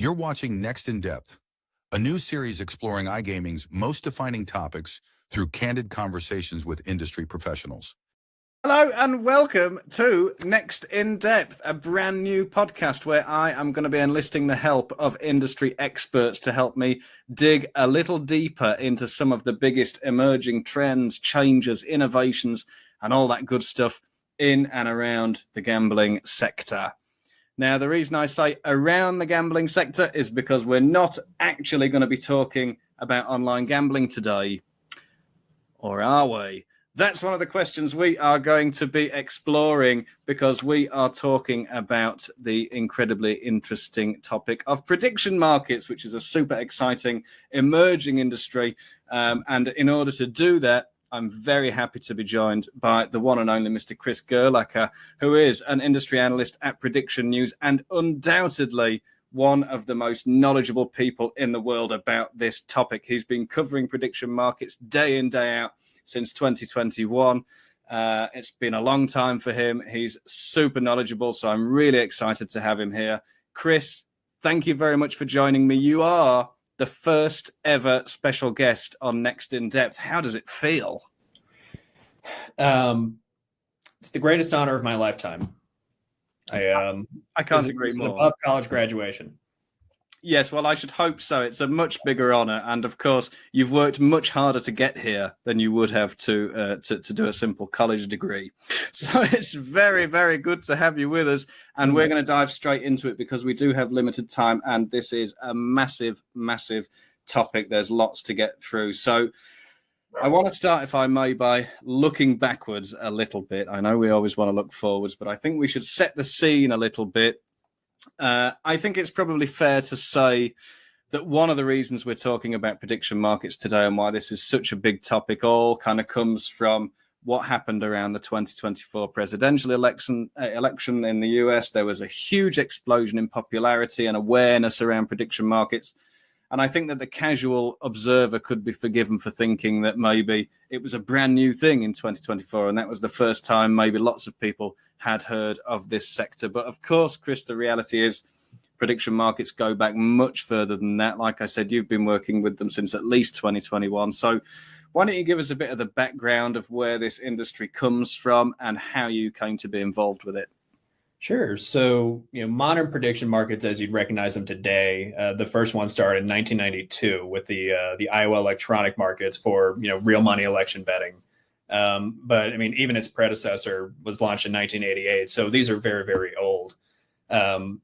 You're watching Next in Depth, a new series exploring iGaming's most defining topics through candid conversations with industry professionals. Hello and welcome to Next in Depth, a brand new podcast where I am going to be enlisting the help of industry experts to help me dig a little deeper into some of the biggest emerging trends, changes, innovations, and all that good stuff in and around the gambling sector. Now, the reason I say around the gambling sector is because we're not actually going to be talking about online gambling today. Or are we? That's one of the questions we are going to be exploring, because we are talking about the incredibly interesting topic of prediction markets, which is a super exciting emerging industry. And in order to do that, I'm very happy to be joined by the one and only Mr. Chris Gerlacher, who is an industry analyst at Prediction News and undoubtedly one of the most knowledgeable people in the world about this topic. He's been covering prediction markets day in, day out since 2021. It's been a long time for him. He's super knowledgeable, so I'm really excited to have him here. Chris, thank you very much for joining me. You are the first ever special guest on Next in Depth. How does it feel? It's the greatest honor of my lifetime. I can't agree more. Above college graduation. Yes, well, I should hope so. It's a much bigger honor, and of course, you've worked much harder to get here than you would have to do a simple college degree. So it's very, very good to have you with us, and we're going to dive straight into it because we do have limited time, and this is a massive, massive topic. There's lots to get through. So I want to start, if I may, by looking backwards a little bit. I know we always want to look forwards, but I think we should set the scene a little bit. I think it's probably fair to say that one of the reasons we're talking about prediction markets today and why this is such a big topic all kind of comes from what happened around the 2024 presidential election in the US. There was a huge explosion in popularity and awareness around prediction markets. And I think that the casual observer could be forgiven for thinking that maybe it was a brand new thing in 2024. And that was the first time maybe lots of people had heard of this sector. But of course, Chris, the reality is prediction markets go back much further than that. Like I said, you've been working with them since at least 2021. So why don't you give us a bit of the background of where this industry comes from and how you came to be involved with it? Sure. So, modern prediction markets, as you'd recognize them today, the first one started in 1992 with the Iowa electronic markets for, real money election betting. But I mean, even its predecessor was launched in 1988. So these are very, very old. The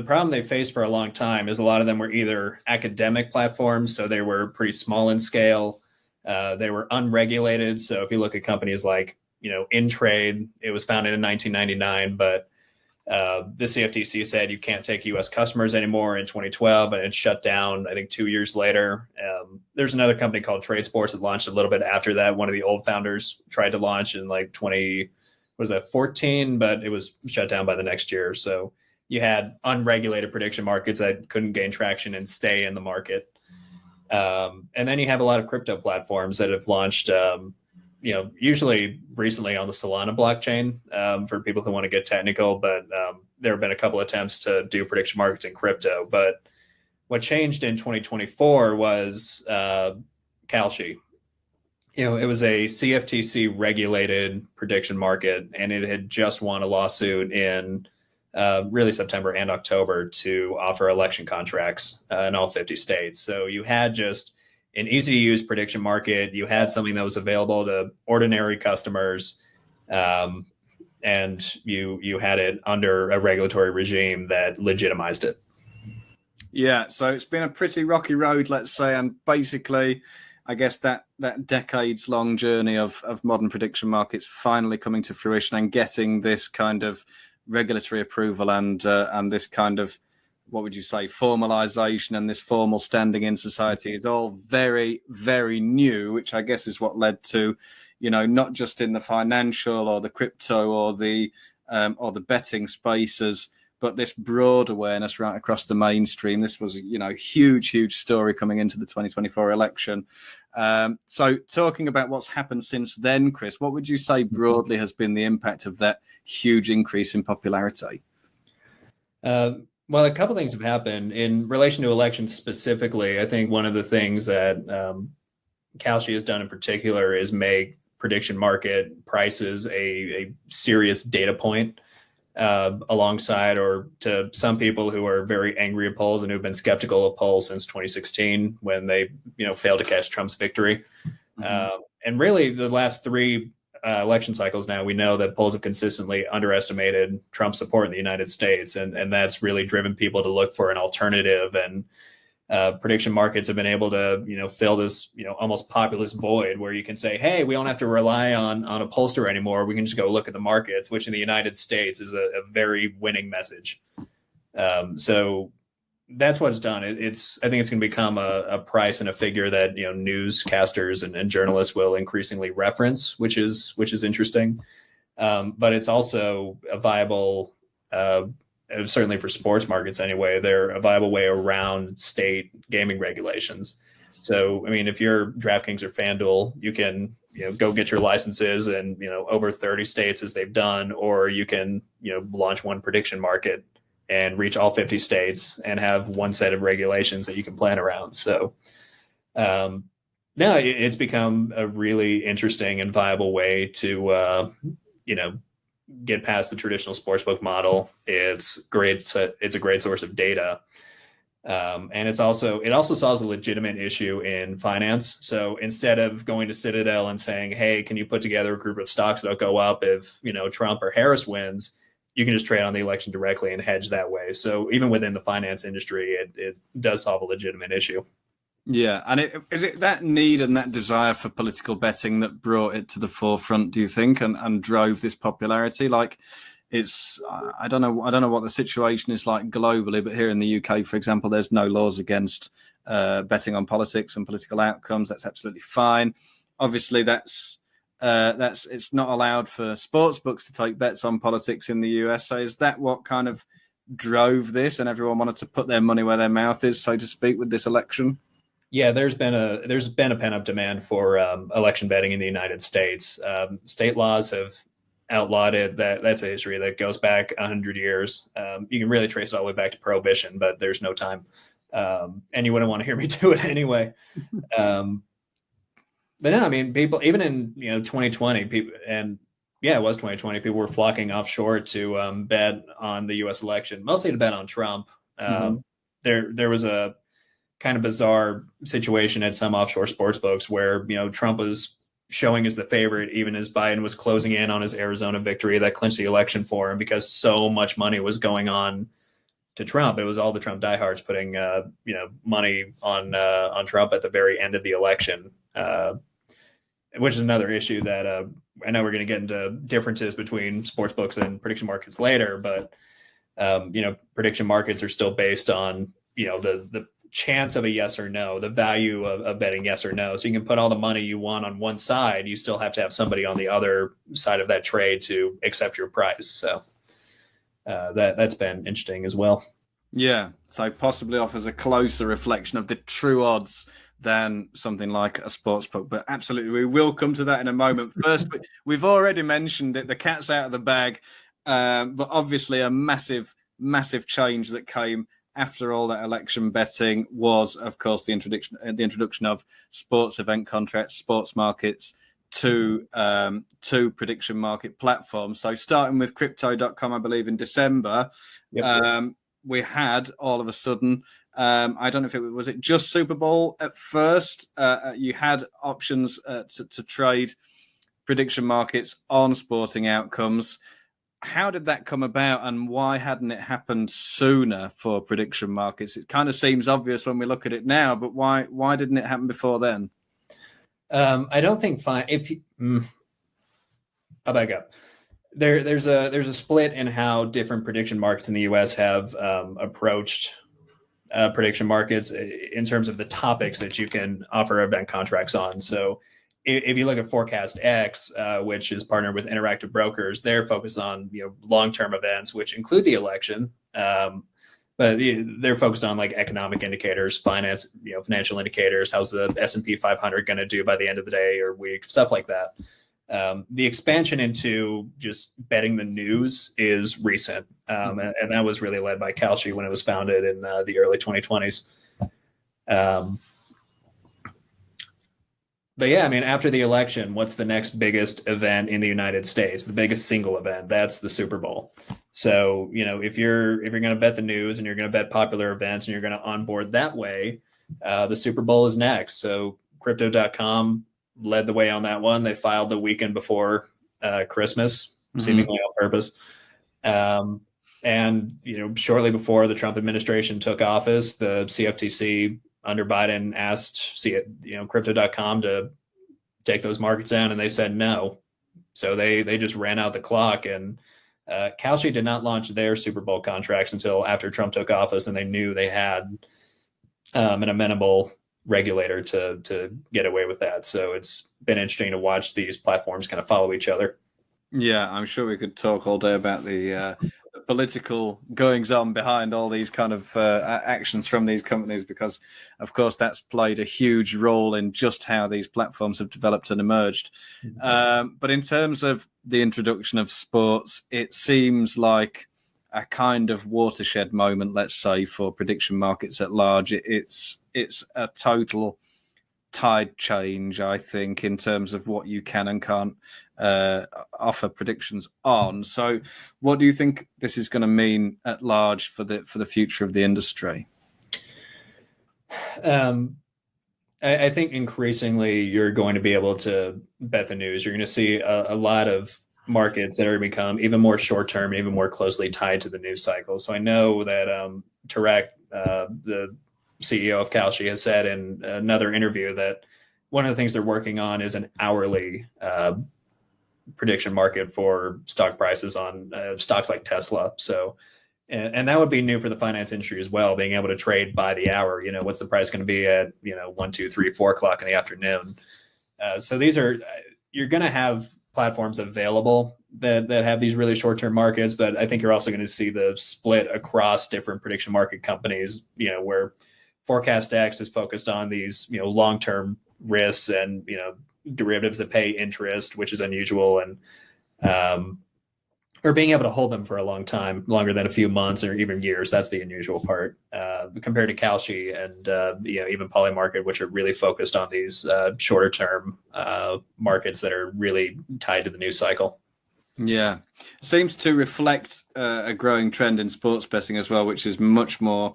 problem they faced for a long time is a lot of them were either academic platforms, so they were pretty small in scale. They were unregulated. So if you look at companies like InTrade, it was founded in 1999, but the CFTC said you can't take U.S. customers anymore in 2012, and it shut down, I think, 2 years later. There's another company called Trade Sports that launched a little bit after that. One of the old founders tried to launch in like 2014, but it was shut down by the next year. So you had unregulated prediction markets that couldn't gain traction and stay in the market. And then you have a lot of crypto platforms that have launched usually recently on the Solana blockchain, for people who want to get technical, but there have been a couple attempts to do prediction markets in crypto. But what changed in 2024 was Kalshi. It was a CFTC regulated prediction market, and it had just won a lawsuit in really September and October to offer election contracts in all 50 states. So you had just an easy to use prediction market. You had something that was available to ordinary customers, and you had it under a regulatory regime that legitimized it. Yeah, so it's been a pretty rocky road, let's say, and basically, I guess that decades-long journey of modern prediction markets finally coming to fruition and getting this kind of regulatory approval and this kind of, what would you say, formalization and this formal standing in society is all very, very new, which I guess is what led to, not just in the financial or the crypto or the betting spaces, but this broad awareness right across the mainstream. This was, huge story coming into the 2024 election. So talking about what's happened since then, Chris, what would you say broadly has been the impact of that huge increase in popularity? Well, a couple things have happened in relation to elections specifically. I think one of the things that Kalshi has done in particular is make prediction market prices a serious data point alongside, or to some people who are very angry at polls and who've been skeptical of polls since 2016 when they failed to catch Trump's victory. And really the last three election cycles now, we know that polls have consistently underestimated Trump's support in the United States, and that's really driven people to look for an alternative. And prediction markets have been able to fill this almost populist void where you can say, hey, we don't have to rely on a pollster anymore, we can just go look at the markets, which in the United States is a very winning message. So that's what it's done. I think it's going to become a price and a figure that newscasters and journalists will increasingly reference, which is interesting. But it's also a viable certainly for sports markets anyway, they're a viable way around state gaming regulations. So, I mean, if you're DraftKings or FanDuel, you can, go get your licenses in, over 30 states as they've done, or you can, launch one prediction market and reach all 50 states and have one set of regulations that you can plan around. So, now it's become a really interesting and viable way to, get past the traditional sportsbook model. It's great. It's a great source of data. And it also solves a legitimate issue in finance. So instead of going to Citadel and saying, hey, can you put together a group of stocks that'll go up if, Trump or Harris wins, you can just trade on the election directly and hedge that way. So even within the finance industry, it does solve a legitimate issue. Yeah, and is it that need and that desire for political betting that brought it to the forefront, do you think, and drove this popularity? Like, it's I don't know what the situation is like globally, but here in the UK, for example, there's no laws against betting on politics and political outcomes. That's absolutely fine. Obviously, that's it's not allowed for sportsbooks to take bets on politics in the US. So is that what kind of drove this, and everyone wanted to put their money where their mouth is, so to speak, with this election? Yeah, there's been a pent-up demand for election betting in the United States. State laws have outlawed it. That's a history that goes back 100 years. You can really trace it all the way back to Prohibition, but there's no time. And you wouldn't want to hear me do it anyway. But no, I mean, people, even in 2020, people, and yeah, it was 2020, people were flocking offshore to bet on the U.S. election, mostly to bet on Trump. There was a kind of bizarre situation at some offshore sports books where, Trump was showing as the favorite, even as Biden was closing in on his Arizona victory that clinched the election for him, because so much money was going on to Trump. It was all the Trump diehards putting, money on Trump at the very end of the election, which is another issue that I know we're going to get into differences between sports books and prediction markets later, but, prediction markets are still based on, the chance of a yes or no, the value of betting yes or no. So you can put all the money you want on one side, you still have to have somebody on the other side of that trade to accept your price. So that's been interesting as well. Yeah, so possibly offers a closer reflection of the true odds than something like a sportsbook. But absolutely, we will come to that in a moment. First, we've already mentioned it, the cat's out of the bag, but obviously a massive change that came after all that election betting was, of course, the introduction of sports event contracts, sports markets to prediction market platforms. So starting with crypto.com, I believe in December, we had all of a sudden, I don't know if was it just Super Bowl at first. You had options to trade prediction markets on sporting outcomes. How did that come about, and why hadn't it happened sooner for prediction markets? It kind of seems obvious when we look at it now, but why didn't it happen before then? I don't think I'll back up. There's a split in how different prediction markets in the US have approached prediction markets in terms of the topics that you can offer event contracts on. So if you look at Forecast X, which is partnered with Interactive Brokers, they're focused on long-term events, which include the election, but they're focused on like economic indicators, financial indicators. How's the S&P 500 going to do by the end of the day or week, stuff like that. The expansion into just betting the news is recent, and that was really led by Kalshi when it was founded in the early 2020s. But yeah, I mean, after the election, what's the next biggest event in the United States? The biggest single event, that's the Super Bowl. So, if you're going to bet the news and you're going to bet popular events and you're going to onboard that way, the Super Bowl is next. So crypto.com led the way on that one. They filed the weekend before Christmas, seemingly on purpose. And shortly before the Trump administration took office, the CFTC under Biden asked crypto.com to take those markets down, and they said no. So they just ran out the clock, and Kalshi did not launch their Super Bowl contracts until after Trump took office, and they knew they had an amenable regulator to get away with that. So it's been interesting to watch these platforms kind of follow each other. Yeah, I'm sure we could talk all day about the political goings on behind all these kind of actions from these companies, because, of course, that's played a huge role in just how these platforms have developed and emerged. But in terms of the introduction of sports, it seems like a kind of watershed moment, let's say, for prediction markets at large. It's a total tide change, I think, in terms of what you can and can't offer predictions on. So what do you think this is going to mean at large for the future of the industry? I think increasingly you're going to be able to bet the news. You're going to see a lot of markets that are going to become even more short-term, even more closely tied to the news cycle. So I know that Tarek, the CEO of Kalshi, has said in another interview that one of the things they're working on is an hourly prediction market for stock prices on stocks like Tesla. So, and that would be new for the finance industry as well, being able to trade by the hour. What's the price going to be at 1, 2, 3, 4 o'clock in the afternoon? So you're going to have platforms available that have these really short-term markets, but I think you're also going to see the split across different prediction market companies, where ForecastX is focused on these, long-term risks and, derivatives that pay interest, which is unusual, and or being able to hold them for a long time, longer than a few months or even years. That's the unusual part compared to Kalshi and even Polymarket, which are really focused on these shorter term markets that are really tied to the news cycle. Yeah, seems to reflect a growing trend in sports betting as well, which is much more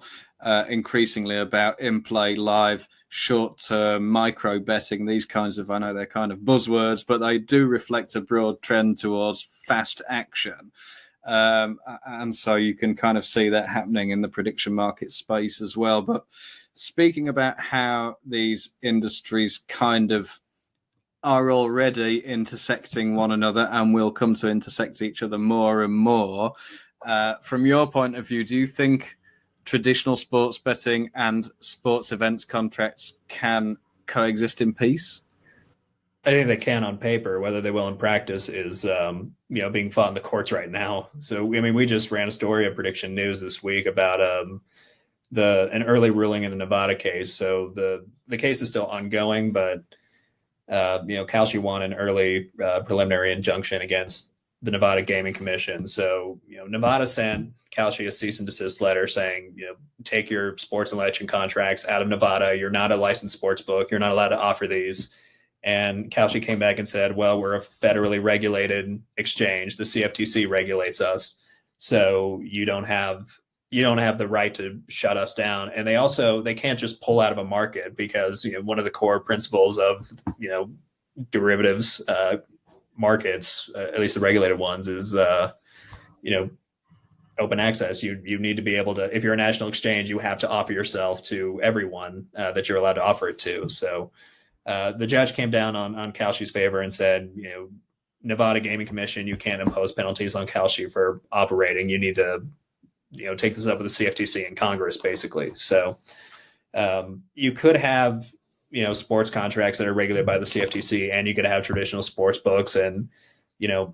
increasingly about in-play, live, short-term, micro betting, these kinds of, I know they're kind of buzzwords, but they do reflect a broad trend towards fast action. And so you can kind of see that happening in the prediction market space as well. But speaking about how these industries kind of are already intersecting one another and will come to intersect each other more and more, from your point of view, do you think traditional sports betting and sports events contracts can coexist in peace? I think they can on paper. Whether they will in practice is, being fought in the courts right now. So, we just ran a story of Prediction News this week about an early ruling in the Nevada case. So the case is still ongoing, but Kalshi won an early preliminary injunction against the Nevada Gaming Commission. So, Nevada sent Kalshi a cease and desist letter saying, take your sports and election contracts out of Nevada. You're not a licensed sports book. You're not allowed to offer these. And Kalshi came back and said, well, we're a federally regulated exchange. The CFTC regulates us. So you don't have the right to shut us down. And they can't just pull out of a market, because one of the core principles of derivatives markets, at least the regulated ones, is open access. You need to be able to, if you're a national exchange, you have to offer yourself to everyone that you're allowed to offer it to. So the judge came down on Kalshi's favor and said, Nevada Gaming Commission, you can't impose penalties on Kalshi for operating. You need to take this up with the CFTC and Congress, basically. So you could have sports contracts that are regulated by the CFTC, and you could have traditional sports books, and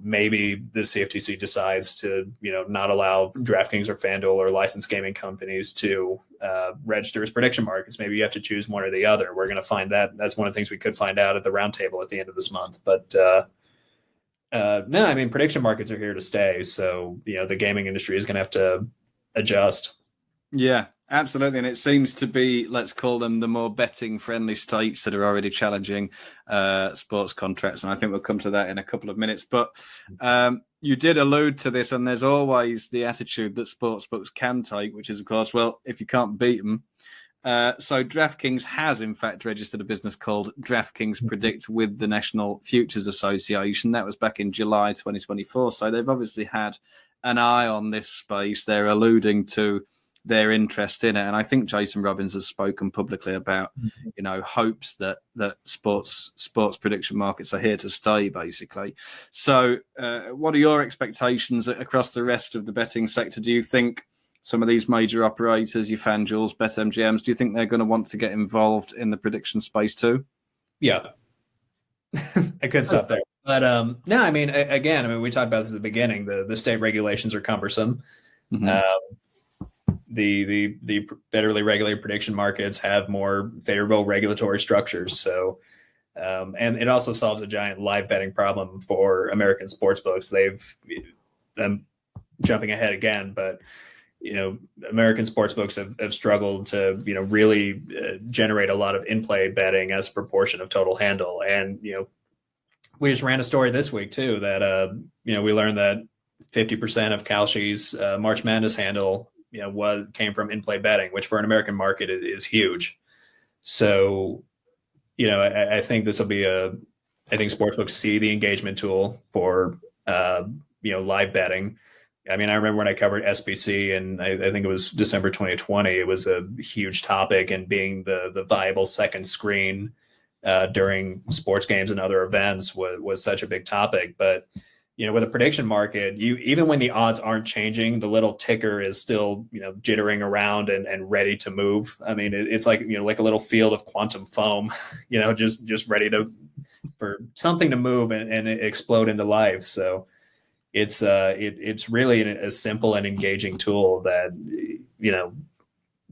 maybe the CFTC decides to not allow DraftKings or FanDuel or licensed gaming companies to register as prediction markets. Maybe you have to choose one or the other. We're going to find that. That's one of the things we could find out at the roundtable at the end of this month. But No, I mean, prediction markets are here to stay. So, the gaming industry is going to have to adjust. Yeah, absolutely. And it seems to be, let's call them the more betting friendly states that are already challenging sports contracts. And I think we'll come to that in a couple of minutes. But you did allude to this, and there's always the attitude that sportsbooks can take, which is, of course, well, if you can't beat them. So DraftKings has, in fact, registered a business called DraftKings Predict with the National Futures Association. That was back in July 2024. So they've obviously had an eye on this space. They're alluding to their interest in it, and I think Jason Robbins has spoken publicly about hopes that sports prediction markets are here to stay, basically. So what are your expectations across the rest of the betting sector? Do you think some of these major operators, your FanDuels, BetMGMs, do you think they're going to want to get involved in the prediction space too? Yeah. I could stop there, but no, I mean, again, we talked about this at the beginning. The state regulations are cumbersome. Mm-hmm. The federally regulated prediction markets have more favorable regulatory structures. So, and it also solves a giant live betting problem for American sportsbooks. I'm jumping ahead again, but American sportsbooks have struggled to really generate a lot of in-play betting as a proportion of total handle. And we just ran a story this week too that we learned that 50% of Kalshi's March Madness handle came from in-play betting, which for an American market is huge. So, I think this will be I think sportsbooks see the engagement tool for, live betting. I mean, I remember when I covered SBC, and I think it was December 2020, it was a huge topic, and being the viable second screen during sports games and other events was such a big topic. But with a prediction market, even when the odds aren't changing, the little ticker is still, jittering around and ready to move. I mean, it's like, like a little field of quantum foam, just ready for something to move and explode into life. So it's really a simple and engaging tool that,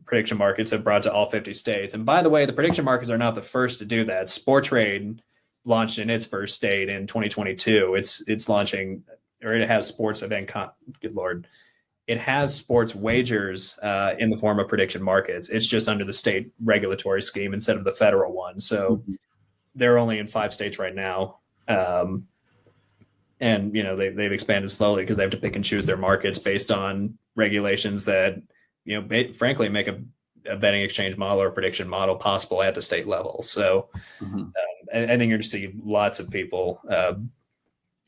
prediction markets have brought to all 50 states. And by the way, the prediction markets are not the first to do that. Sportrade launched in its first state in 2022. It's launching, or it has sports event. Good Lord. It has sports wagers in the form of prediction markets. It's just under the state regulatory scheme instead of the federal one. So they're only in 5 states right now. And, they've expanded slowly because they have to pick and choose their markets based on regulations that, frankly, make a betting exchange model or prediction model possible at the state level. So I think you're going to see lots of people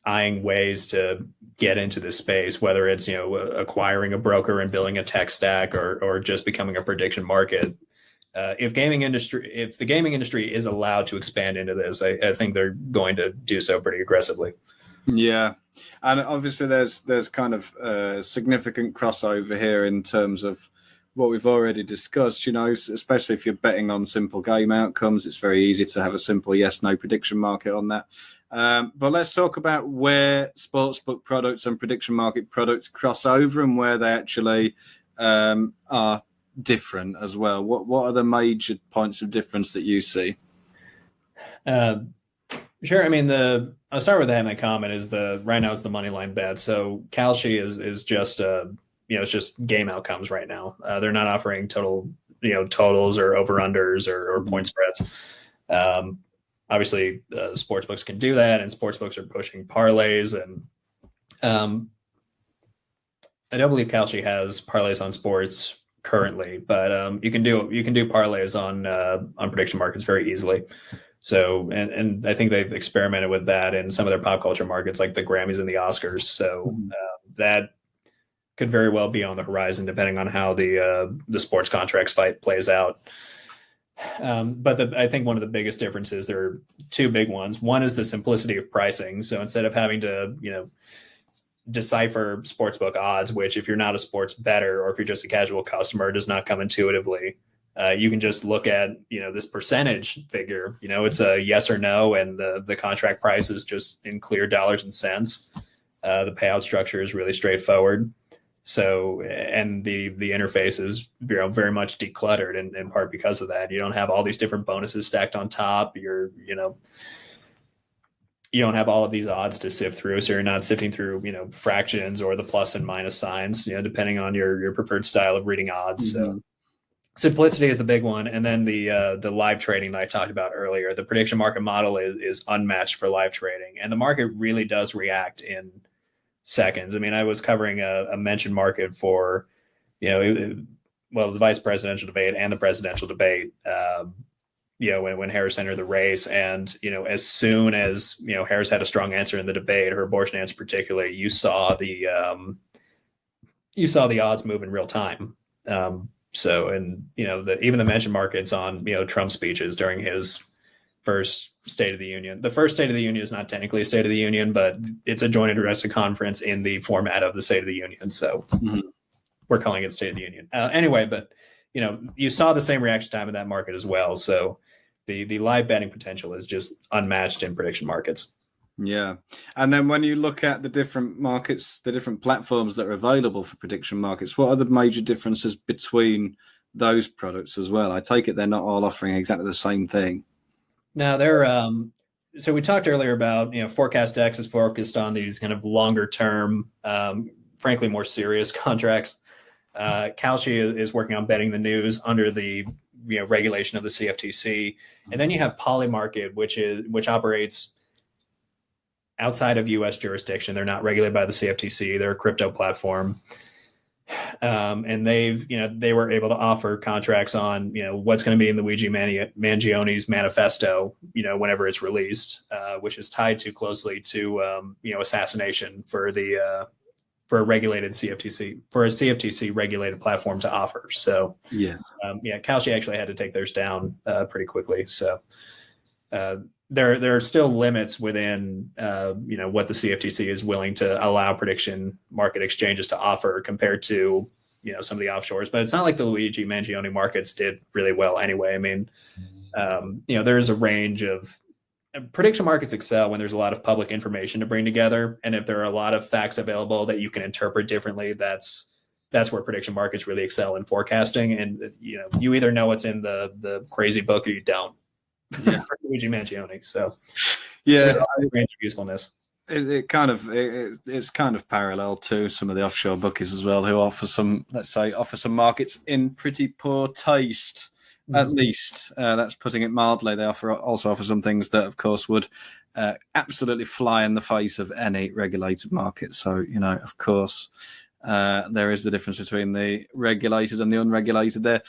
eyeing ways to get into this space, whether it's, acquiring a broker and building a tech stack or just becoming a prediction market. If the gaming industry is allowed to expand into this, I think they're going to do so pretty aggressively. Yeah. And obviously there's kind of significant crossover here in terms of what we've already discussed, especially if you're betting on simple game outcomes. It's very easy to have a simple yes-no prediction market on that. But let's talk about where sportsbook products and prediction market products cross over and where they actually are different as well. What are the major points of difference that you see? Sure. I mean, I'll start with that. My comment is right now is the money line bet. So Kalshi is just it's just game outcomes right now. They're not offering totals or over unders or point spreads. Obviously, sportsbooks can do that, and sportsbooks are pushing parlays. And I don't believe Kalshi has parlays on sports currently, but you can do parlays on prediction markets very easily. So, and I think they've experimented with that in some of their pop culture markets, like the Grammys and the Oscars. So that could very well be on the horizon, depending on how the sports contracts fight plays out. But I think one of the biggest differences, there are 2 big ones. One is the simplicity of pricing. So instead of having to, decipher sportsbook odds, which if you're not a sports bettor or if you're just a casual customer, does not come intuitively. You can just look at, this percentage figure, it's a yes or no. And the contract price is just in clear dollars and cents. The payout structure is really straightforward. So, and the interface is very much decluttered in part because of that. You don't have all these different bonuses stacked on top. you don't have all of these odds to sift through. So you're not sifting through, fractions or the plus and minus signs, depending on your preferred style of reading odds. Mm-hmm. So simplicity is the big one. And then the live trading that I talked about earlier, the prediction market model is unmatched for live trading. And the market really does react in seconds. I mean, I was covering a mentioned market for, the vice presidential debate and the presidential debate, when Harris entered the race. And, as soon as, Harris had a strong answer in the debate, her abortion answer particularly, you saw the odds move in real time. Even the mentioned markets on, Trump speeches during his first State of the Union. The first State of the Union is not technically a State of the Union, but it's a joint interested conference in the format of the State of the Union. So we're calling it State of the Union. Anyway, but, you saw the same reaction time in that market as well. So the live betting potential is just unmatched in prediction markets. Yeah. And then when you look at the different markets, the different platforms that are available for prediction markets, what are the major differences between those products as well? I take it they're not all offering exactly the same thing. No, they're so we talked earlier about, ForecastX is focused on these kind of longer term, frankly, more serious contracts. Kalshi is working on betting the news under the regulation of the CFTC. And then you have Polymarket, which operates outside of U.S. jurisdiction. They're not regulated by the CFTC. They're a crypto platform. And they were able to offer contracts on, what's going to be in the Luigi Mangione's manifesto, whenever it's released, which is tied too closely to, assassination for a regulated CFTC, for a CFTC regulated platform to offer. So Kalshi actually had to take theirs down pretty quickly. So there are still limits within what the CFTC is willing to allow prediction market exchanges to offer compared to some of the offshores. But it's not like the Luigi Mangione markets did really well anyway. I mean, there is a range of prediction markets excel when there's a lot of public information to bring together, and if there are a lot of facts available that you can interpret differently, that's where prediction markets really excel in forecasting. And you either know what's in the crazy book or you don't. Yeah. For Luigi Mangione. So yeah, a range of usefulness. It's kind of parallel to some of the offshore bookies as well, who offer some markets in pretty poor taste. At least that's putting it mildly. They also offer some things that, of course, would absolutely fly in the face of any regulated market. So, of course, there is the difference between the regulated and the unregulated there.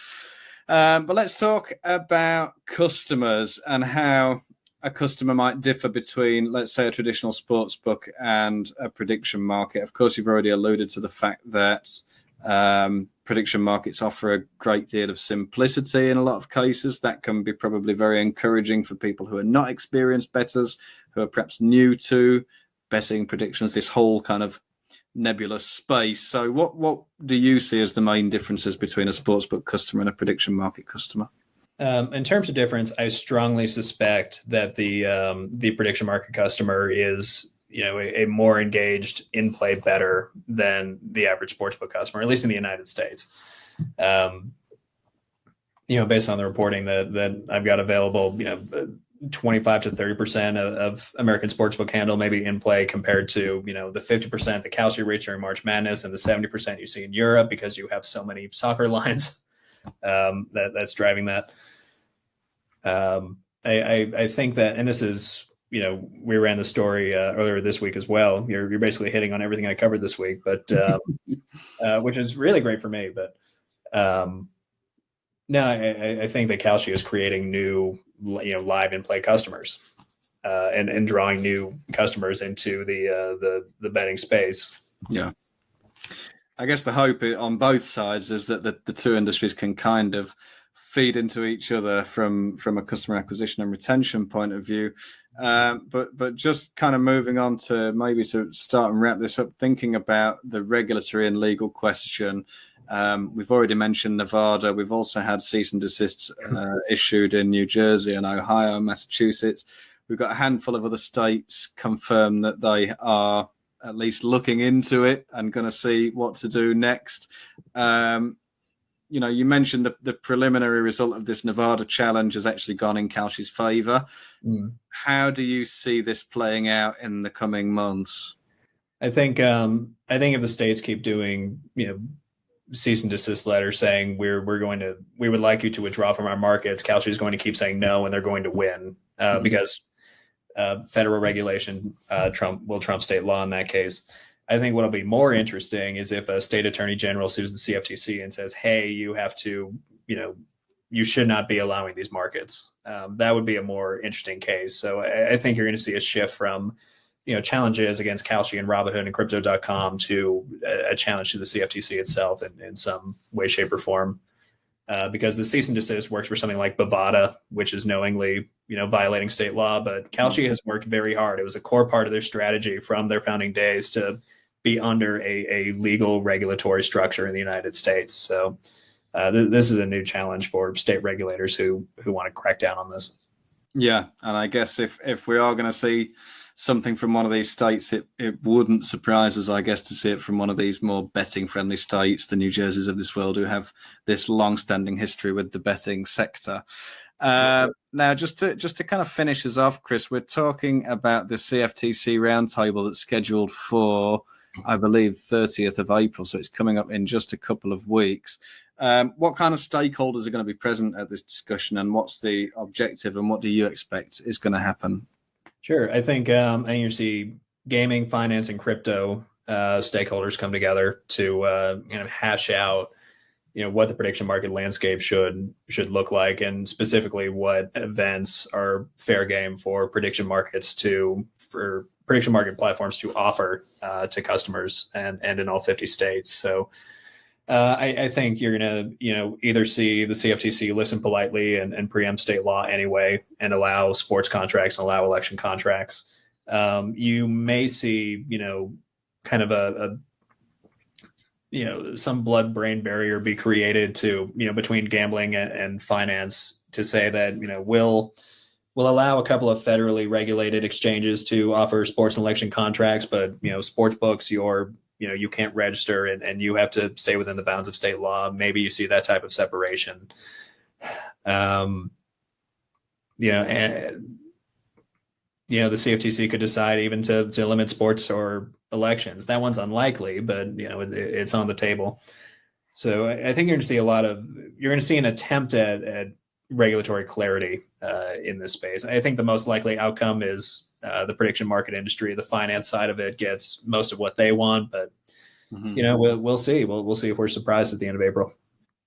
But let's talk about customers and how a customer might differ between, let's say, a traditional sports book and a prediction market. Of course, you've already alluded to the fact that prediction markets offer a great deal of simplicity in a lot of cases. That can be probably very encouraging for people who are not experienced bettors, who are perhaps new to betting predictions, this whole kind of nebulous space. So what do you see as the main differences between a sportsbook customer and a prediction market customer? In terms of difference, I strongly suspect that the prediction market customer is a more engaged in-play bettor than the average sportsbook customer, at least in the United States. Based on the reporting that I've got available, 25 to 30% of American sportsbook handle maybe in play compared to, the 50% that Kalshi reached during March Madness and the 70% you see in Europe because you have so many soccer lines that's driving that. I think that, and this is, we ran the story earlier this week as well. You're basically hitting on everything I covered this week, but which is really great for me. But no, I think that Kalshi is creating new, live in play customers and drawing new customers into the betting space. Yeah. I guess the hope on both sides is that the two industries can kind of feed into each other from a customer acquisition and retention point of view. But just kind of moving on to maybe to start and wrap this up, thinking about the regulatory and legal question. We've already mentioned Nevada. We've also had cease and desists issued in New Jersey and Ohio and Massachusetts. We've got a handful of other states confirm that they are at least looking into it and going to see what to do next. you mentioned the preliminary result of this Nevada challenge has actually gone in Kalshi's favor. How do you see this playing out in the coming months? I think if the states keep doing, cease and desist letters saying we would like you to withdraw from our markets, Kalshi is going to keep saying no, and they're going to win because federal regulation will trump state law in that case. I think what'll be more interesting is if a state attorney general sues the CFTC and says, hey, you have to, you should not be allowing these markets. That would be a more interesting case. So I think you're going to see a shift from, challenges against Kalshi and Robinhood and Crypto.com to a challenge to the CFTC itself in some way, shape, or form. Because the cease and desist works for something like Bovada, which is knowingly, violating state law. But Kalshi has worked very hard. It was a core part of their strategy from their founding days to be under a legal regulatory structure in the United States. So this is a new challenge for state regulators who want to crack down on this. Yeah, and I guess if we are going to see something from one of these states, it wouldn't surprise us, I guess, to see it from one of these more betting-friendly states, the New Jerseys of this world, who have this long-standing history with the betting sector. Now, just to kind of finish us off, Chris, we're talking about the CFTC roundtable that's scheduled for, I believe, 30th of April, so it's coming up in just a couple of weeks. What kind of stakeholders are going to be present at this discussion, and what's the objective, and what do you expect is going to happen? Sure. I think you see gaming, finance, and crypto stakeholders come together to kind of hash out, what the prediction market landscape should look like, and specifically what events are fair game for prediction market platforms to offer to customers and in all 50 states. So I think you're going to, either see the CFTC listen politely and preempt state law anyway and allow sports contracts and allow election contracts. You may see, kind of some blood-brain barrier be created to, between gambling and finance to say that, we'll allow a couple of federally regulated exchanges to offer sports and election contracts, but, Sportsbooks, you can't register and you have to stay within the bounds of state law. Maybe you see that type of separation. And the CFTC could decide even to limit sports or elections. That one's unlikely, but it's on the table. So I think you're going to see an attempt at regulatory clarity in this space. I think the most likely outcome is the prediction market industry, the finance side of it, gets most of what they want, but we'll see. We'll see if we're surprised at the end of April.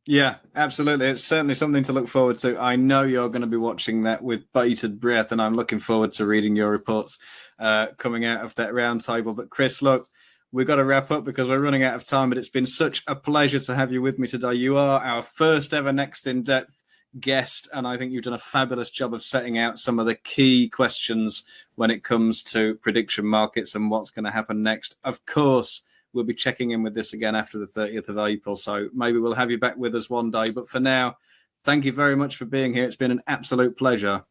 Yeah, absolutely. It's certainly something to look forward to. I know you're going to be watching that with bated breath, and I'm looking forward to reading your reports coming out of that roundtable. But Chris, look, we've got to wrap up because we're running out of time, but it's been such a pleasure to have you with me today. You are our first ever Next In Depth guest, and I think you've done a fabulous job of setting out some of the key questions when it comes to prediction markets and what's going to happen next. Of course, we'll be checking in with this again after the 30th of April, so maybe we'll have you back with us one day. But for now, thank you very much for being here. It's been an absolute pleasure.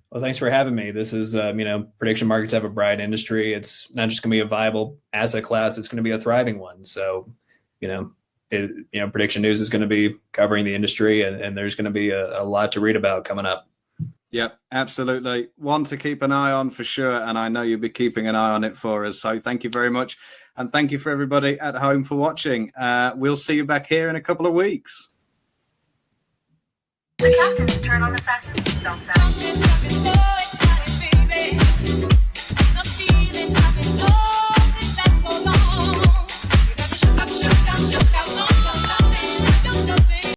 Well, thanks for having me. This is, prediction markets have a bright industry. It's not just going to be a viable asset class, it's going to be a thriving one. So, Prediction News is going to be covering the industry, and there's going to be a lot to read about coming up. Yep, absolutely. One to keep an eye on for sure, and I know you'll be keeping an eye on it for us. So thank you very much, and thank you for everybody at home for watching. We'll see you back here in a couple of weeks. Captain, turn on the fasten seatbelt sound.